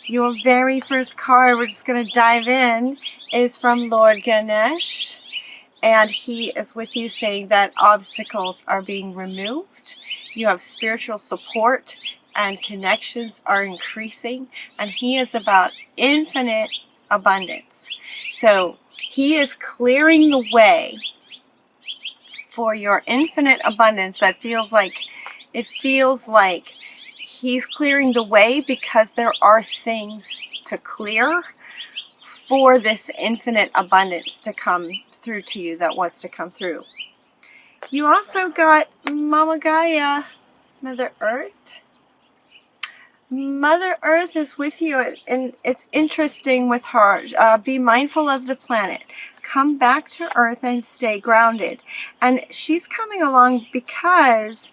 Your very first card, we're just going to dive in, is from Lord Ganesh. And he is with you saying that obstacles are being removed. You have spiritual support and connections are increasing. And he is about infinite abundance. So he is clearing the way for your infinite abundance. That feels like he's clearing the way because there are things to clear for this infinite abundance to come through to you that wants to come through. You also got Mama Gaia, Mother Earth. Mother Earth is with you, and it's interesting with her. Be mindful of the planet. Come back to Earth and stay grounded. And she's coming along because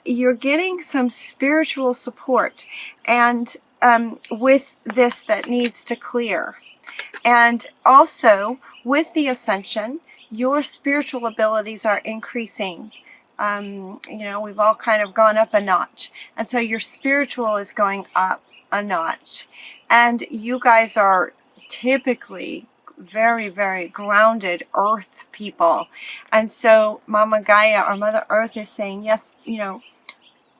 you're getting some spiritual support, and with this that needs to clear. And also with the ascension, your spiritual abilities are increasing. We've all kind of gone up a notch. And so your spiritual is going up a notch. And you guys are typically very, very grounded earth people. And so Mama Gaia, or Mother Earth, is saying, yes, you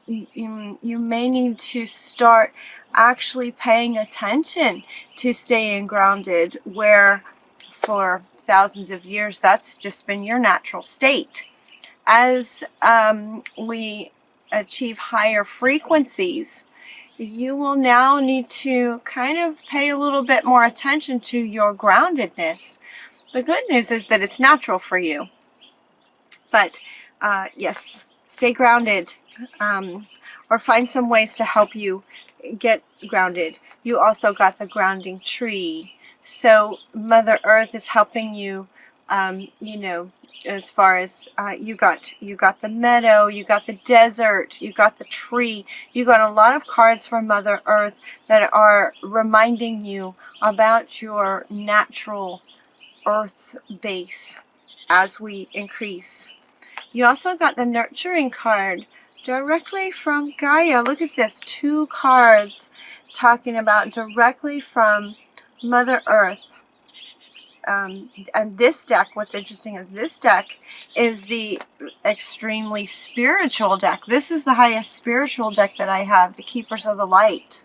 may need to start actually paying attention to staying grounded, where for thousands of years that's just been your natural state. As we achieve higher frequencies, you will now need to kind of pay a little bit more attention to your groundedness. The good news is that it's natural for you. But yes, stay grounded, or find some ways to help you get grounded. You also got the grounding tree. So Mother Earth is helping you, as far as you got the meadow, you got the desert, you got the tree, you got a lot of cards from Mother Earth that are reminding you about your natural earth base as we increase. You also got the nurturing card directly from Gaia. Look at this, 2 cards talking about directly from Mother Earth. And this deck, what's interesting is this deck is the extremely spiritual deck. This is the highest spiritual deck that I have, the Keepers of the Light.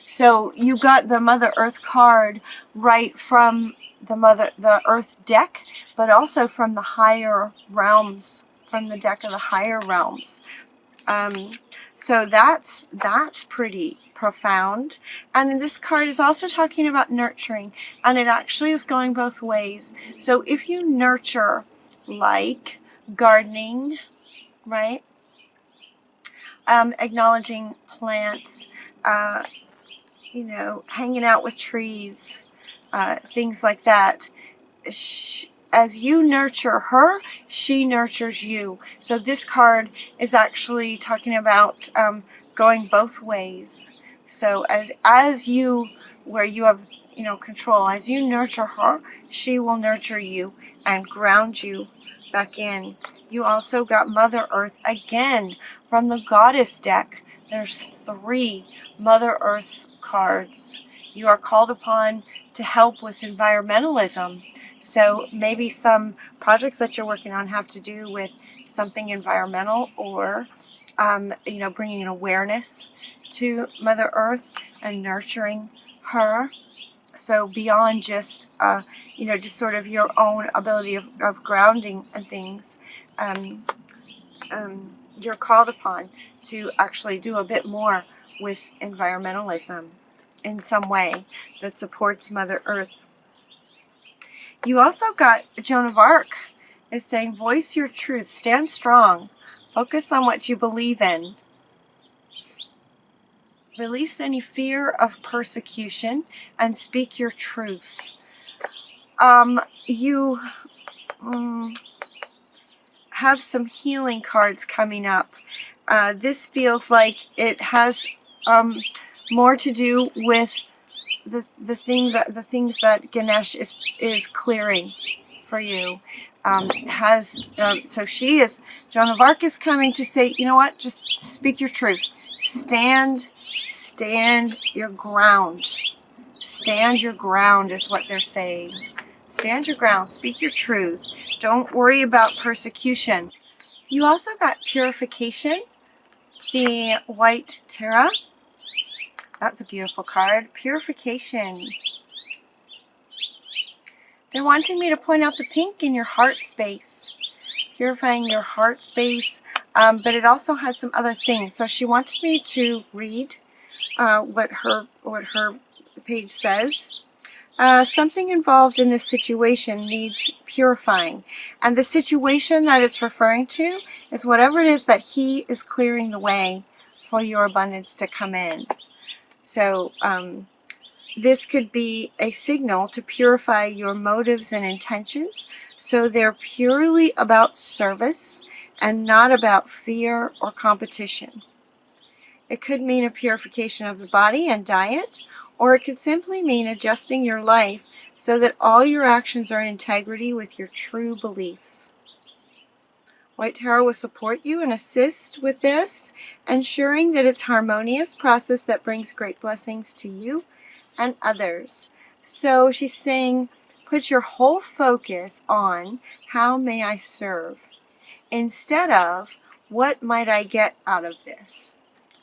So you got the Mother Earth card right from the Earth deck, but also from the higher realms, from the deck of the higher realms. So that's pretty profound. And this card is also talking about nurturing, and it actually is going both ways. So if you nurture, like gardening, right, acknowledging plants, hanging out with trees, things like that, as you nurture her, she nurtures you. So this card is actually talking about going both ways. So as you, where you have control, as you nurture her, she will nurture you and ground you back in. You also got Mother Earth again from the Goddess deck. There's 3 Mother Earth cards. You are called upon to help with environmentalism. So maybe some projects that you're working on have to do with something environmental, or bringing an awareness to Mother Earth and nurturing her. So beyond just just sort of your own ability of grounding and things, you're called upon to actually do a bit more with environmentalism in some way that supports Mother Earth. You also got Joan of Arc is saying, voice your truth, stand strong, focus on what you believe in. Release any fear of persecution and speak your truth. You have some healing cards coming up. This feels like it has more to do with the things that Ganesh is clearing for you. So Joan of Arc is coming to say, you know what, just speak your truth. stand your ground. Stand your ground is what they're saying. Stand your ground. Speak your truth. Don't worry about persecution. You also got purification, the white Terra. That's a beautiful card. Purification. They're wanting me to point out the pink in your heart space. Purifying your heart space. But it also has some other things. So she wants me to read what her page says. Something involved in this situation needs purifying. And the situation that it's referring to is whatever it is that he is clearing the way for your abundance to come in. So this could be a signal to purify your motives and intentions so they're purely about service and not about fear or competition. It could mean a purification of the body and diet, or it could simply mean adjusting your life so that all your actions are in integrity with your true beliefs. White Tarot will support you and assist with this, ensuring that it's a harmonious process that brings great blessings to you and others. So she's saying, put your whole focus on how may I serve, instead of what might I get out of this.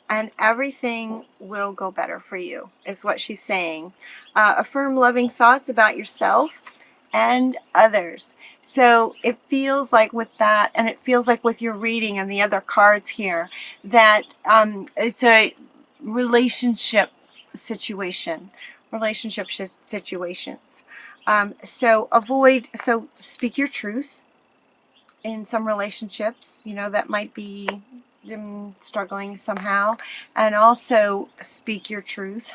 And everything will go better for you, is what she's saying. Affirm loving thoughts about yourself and others. So it feels like with that, and it feels like with your reading and the other cards here, that it's a relationship situation. Situations. So speak your truth in some relationships, that might be struggling somehow, and also speak your truth.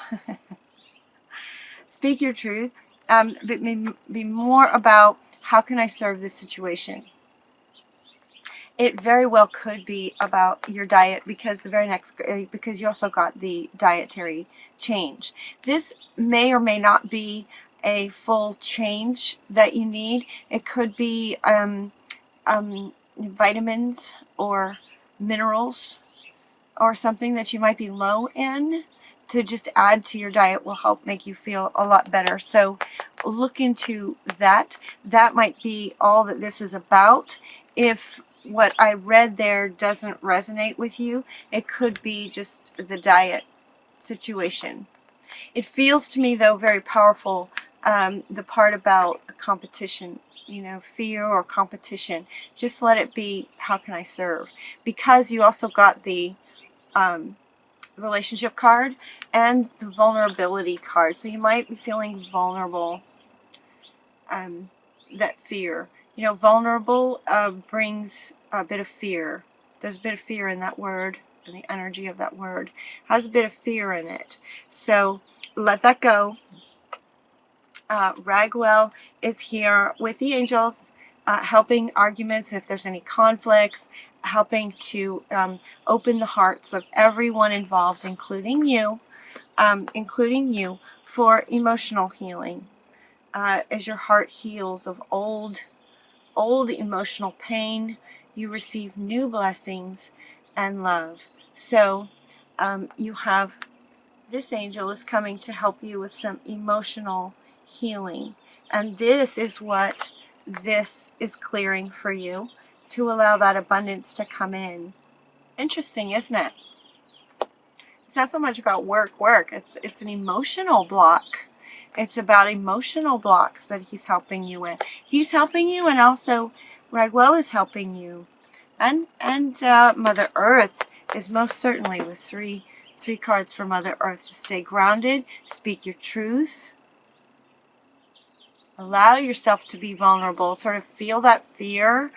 Speak your truth, but be more about how can I serve this situation. It very well could be about your diet, because because you also got the dietary change. This may or may not be a full change that you need. It could be vitamins or minerals or something that you might be low in, to just add to your diet will help make you feel a lot better. So look into that. That might be all that this is about. If what I read there doesn't resonate with you, it could be just the diet situation. It feels to me, though, very powerful, the part about competition, fear or competition. Just let it be, how can I serve? Because you also got the relationship card and the vulnerability card. So you might be feeling vulnerable, that fear. Vulnerable brings a bit of fear. There's a bit of fear in that word, and the energy of that word has a bit of fear in it. So let that go. Ragwell is here with the angels, helping arguments if there's any conflicts, helping to open the hearts of everyone involved, including you, for emotional healing. As your heart heals of old emotional pain, you receive new blessings and love. So you have this angel is coming to help you with some emotional healing. And this is what this is clearing for you, to allow that abundance to come in. Interesting, isn't it? It's not so much about work. It's an emotional block. It's about emotional blocks that he's helping you with. He's helping you, and also Ragwell is helping you. And Mother Earth is most certainly with three cards for Mother Earth to stay grounded, speak your truth, allow yourself to be vulnerable, sort of feel that fear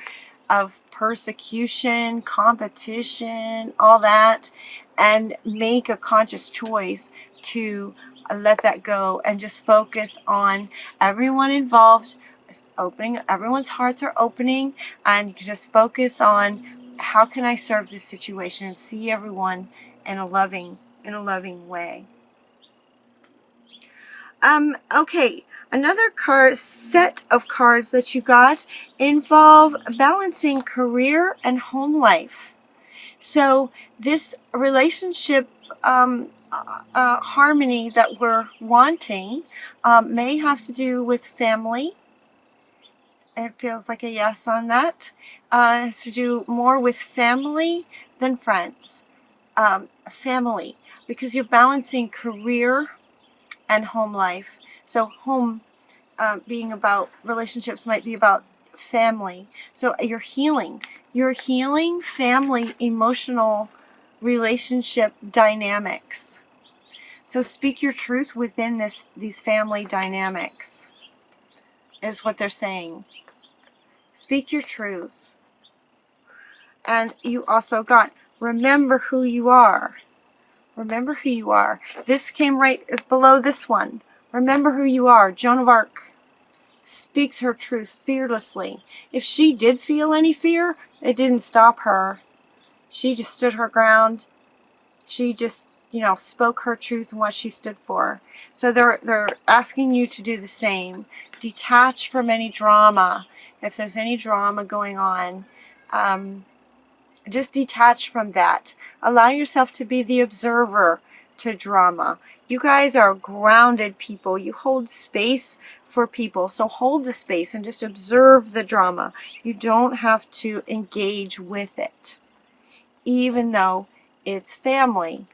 of persecution, competition, all that, and make a conscious choice to let that go and just focus on everyone involved is opening. Everyone's hearts are opening, and you can just focus on how can I serve this situation and see everyone in a loving way. Okay, another set of cards that you got involve balancing career and home life. So this relationship harmony that we're wanting may have to do with family. It feels like a yes on that. It has to do more with family than friends. Family, because you're balancing career and home life. So home being about relationships might be about family. So you're healing family emotional relationship dynamics. So speak your truth within these family dynamics is what they're saying. Speak your truth. And you also got, remember who you are. Remember who you are. This came right below this one. Remember who you are. Joan of Arc speaks her truth fearlessly. If she did feel any fear, it didn't stop her. She just stood her ground. She just, spoke her truth and what she stood for. So they're asking you to do the same. Detach from any drama. If there's any drama going on, just detach from that. Allow yourself to be the observer to drama. You guys are grounded people. You hold space for people. So hold the space and just observe the drama. You don't have to engage with it, even though it's family.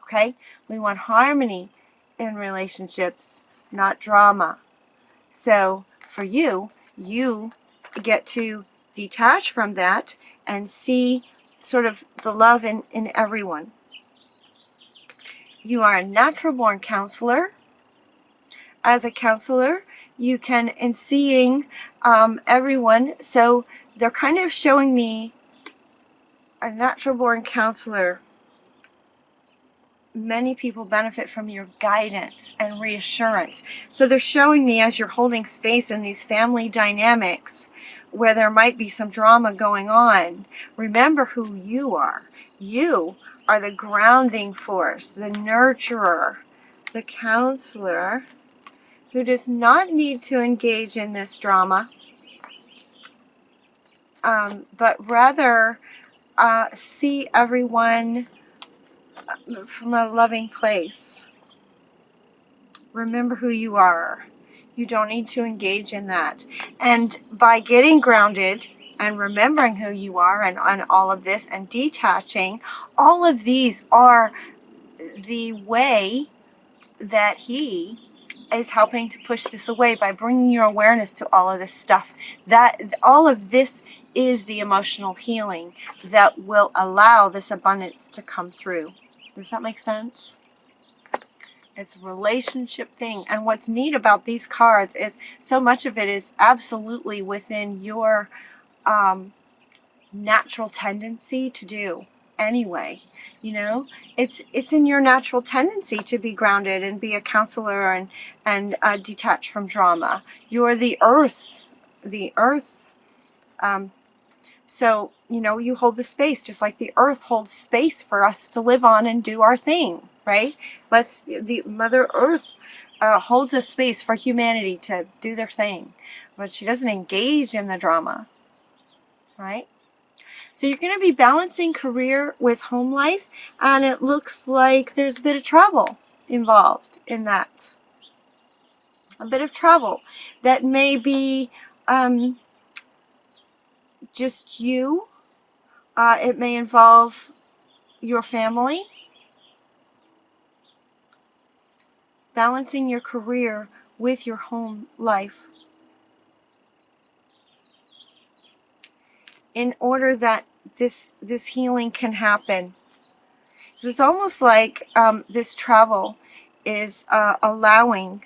Okay? We want harmony in relationships, not drama. So for you get to detach from that and see sort of the love in everyone. You are a natural born counselor. As a counselor, you can, in seeing everyone, so they're kind of showing me a natural born counselor. Many people benefit from your guidance and reassurance. So they're showing me, as you're holding space in these family dynamics where there might be some drama going on, remember who you are. You are the grounding force, the nurturer, the counselor who does not need to engage in this drama, but rather see everyone from a loving place. Remember who you are. You don't need to engage in that. And by getting grounded and remembering who you are and all of this and detaching, all of these are the way that he is helping to push this away by bringing your awareness to all of this stuff. That all of this is the emotional healing that will allow this abundance to come through. Does that make sense? It's a relationship thing. And what's neat about these cards is so much of it is absolutely within your natural tendency to do anyway. It's in your natural tendency to be grounded and be a counselor and detach from drama. You're the earth. So, you hold the space just like the earth holds space for us to live on and do our thing, right? The Mother Earth holds a space for humanity to do their thing, but she doesn't engage in the drama, right? So you're going to be balancing career with home life, and it looks like there's a bit of travel involved in that. A bit of travel that may be just you. It may involve your family. Balancing your career with your home life in order that this healing can happen. It's almost like this travel is allowing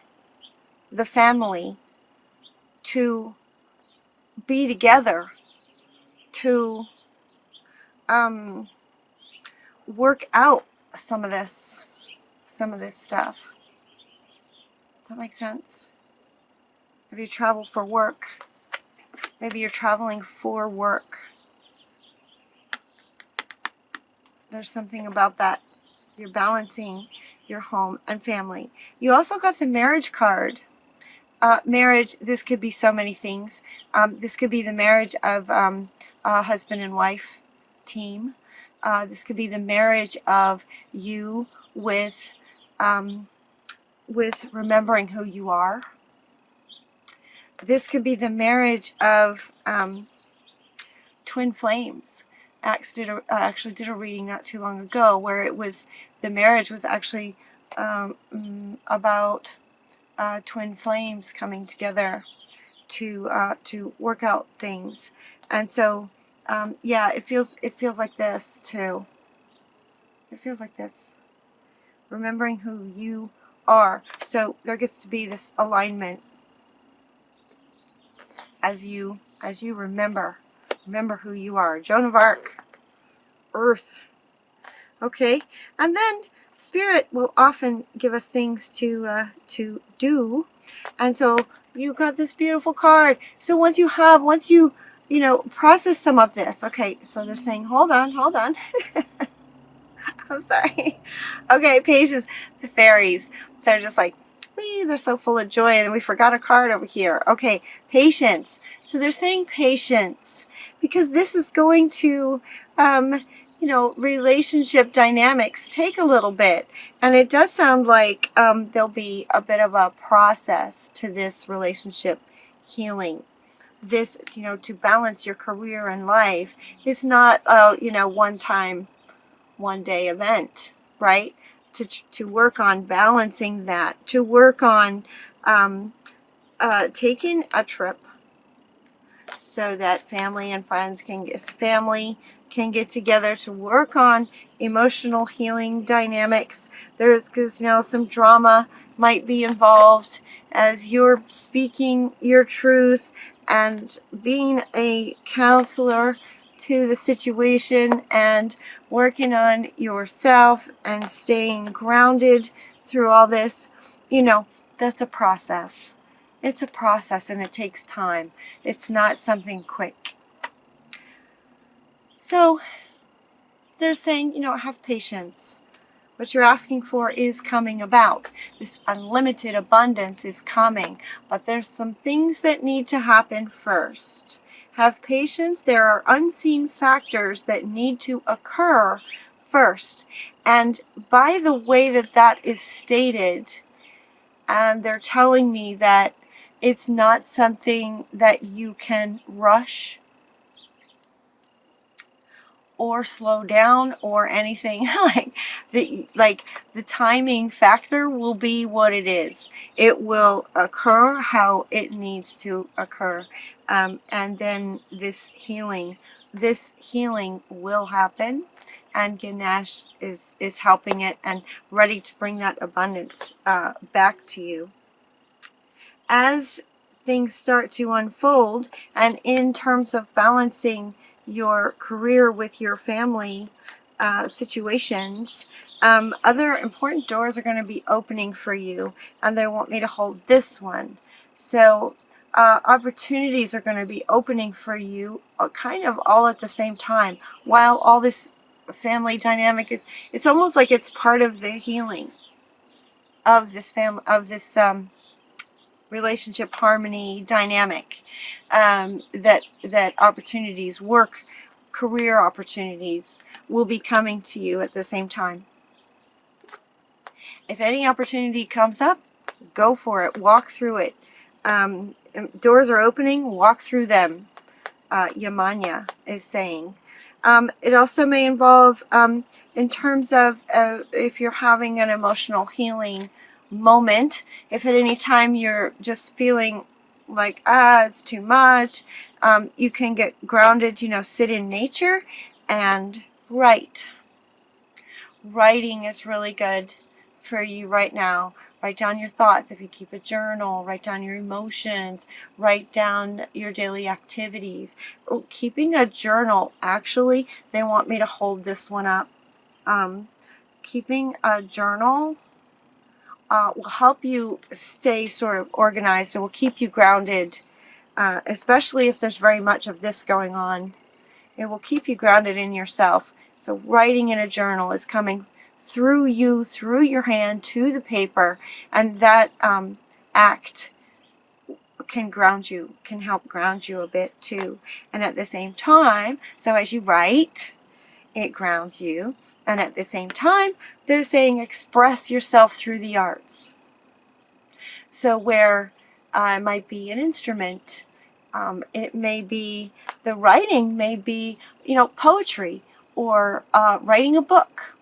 the family to be together, to work out some of this stuff. Does that make sense? If you travel for work, maybe you're traveling for work. There's something about that. You're balancing your home and family. You also got the marriage card. Marriage, this could be so many things. This could be the marriage of a husband and wife team. This could be the marriage of you with remembering who you are. This could be the marriage of twin flames. Actually did a reading not too long ago where it was, the marriage was actually about twin flames coming together to work out things. And so yeah, it feels like this too. It feels like this. Remembering who you are. So there gets to be this alignment as you remember who you are. Joan of Arc, Earth. Okay, and then Spirit will often give us things to do, and so you got this beautiful card. So once you process some of this. Okay, so they're saying, hold on. I'm sorry. Okay, patience. The fairies, they're just like, they're so full of joy, and we forgot a card over here. Okay, patience. So they're saying patience because this is going to, relationship dynamics take a little bit. And it does sound like there'll be a bit of a process to this relationship healing. This, to balance your career and life is not, one day event, right? To work on balancing that, to work on taking a trip so that family can get together to work on emotional healing dynamics. There's, because some drama might be involved as you're speaking your truth and being a counselor to the situation and working on yourself and staying grounded through all this. That's a process. It's a process, and it takes time. It's not something quick. So they're saying, have patience. What you're asking for is coming about. This unlimited abundance is coming, but there's some things that need to happen first. Have patience. There are unseen factors that need to occur first. And by the way that is stated, and they're telling me that it's not something that you can rush or slow down or anything. like the timing factor will be what it is. It will occur how it needs to occur, and then this healing will happen, and Ganesh is helping it and ready to bring that abundance back to you as things start to unfold. And in terms of balancing your career with your family situations, other important doors are going to be opening for you, and they want me to hold this one. So opportunities are going to be opening for you kind of all at the same time, while all this family dynamic is, it's almost like it's part of the healing of this relationship harmony dynamic, that opportunities, career opportunities will be coming to you at the same time. If any opportunity comes up, go for it. Walk through it. Doors are opening. Walk through them. Yamanya is saying. It also may involve, in terms of if you're having an emotional healing moment, if at any time you're just feeling like, it's too much, you can get grounded, sit in nature and write. Writing is really good for you right now. Write down your thoughts. If you keep a journal, write down your emotions, write down your daily activities. Keeping a journal, actually, they want me to hold this one up. Keeping a journal will help you stay sort of organized. It will keep you grounded, especially if there's very much of this going on. It will keep you grounded in yourself. So writing in a journal is coming through you, through your hand to the paper, and that act can ground you, can help ground you a bit too. And at the same time, so as you write, it grounds you. And at the same time, they're saying express yourself through the arts. So where it might be an instrument, it may be, the writing may be, poetry, or writing a book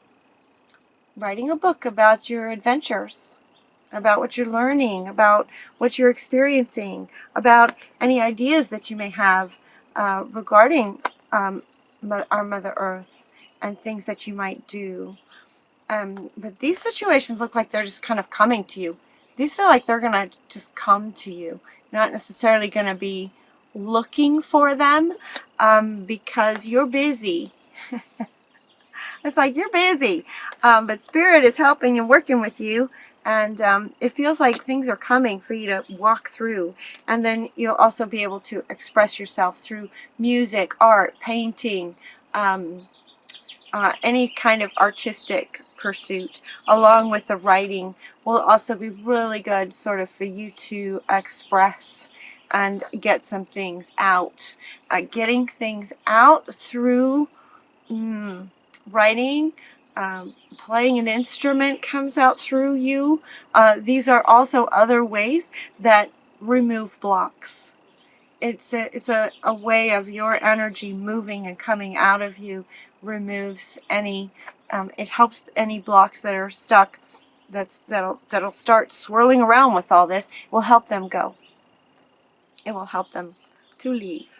about your adventures, about what you're learning, about what you're experiencing, about any ideas that you may have regarding our Mother Earth and things that you might do. But these situations look like they're just kind of coming to you. These feel like they're going to just come to you, not necessarily going to be looking for them, because you're busy. It's like you're busy, but Spirit is helping and working with you, and it feels like things are coming for you to walk through. And then you'll also be able to express yourself through music, art, painting, any kind of artistic pursuit, along with the writing, will also be really good sort of for you to express and get some things out. Getting things out through writing, playing an instrument comes out through you. These are also other ways that remove blocks. It's a way of your energy moving and coming out of you, removes any, it helps any blocks that are stuck, that'll start swirling around with all this. Will help them go. It will help them to leave.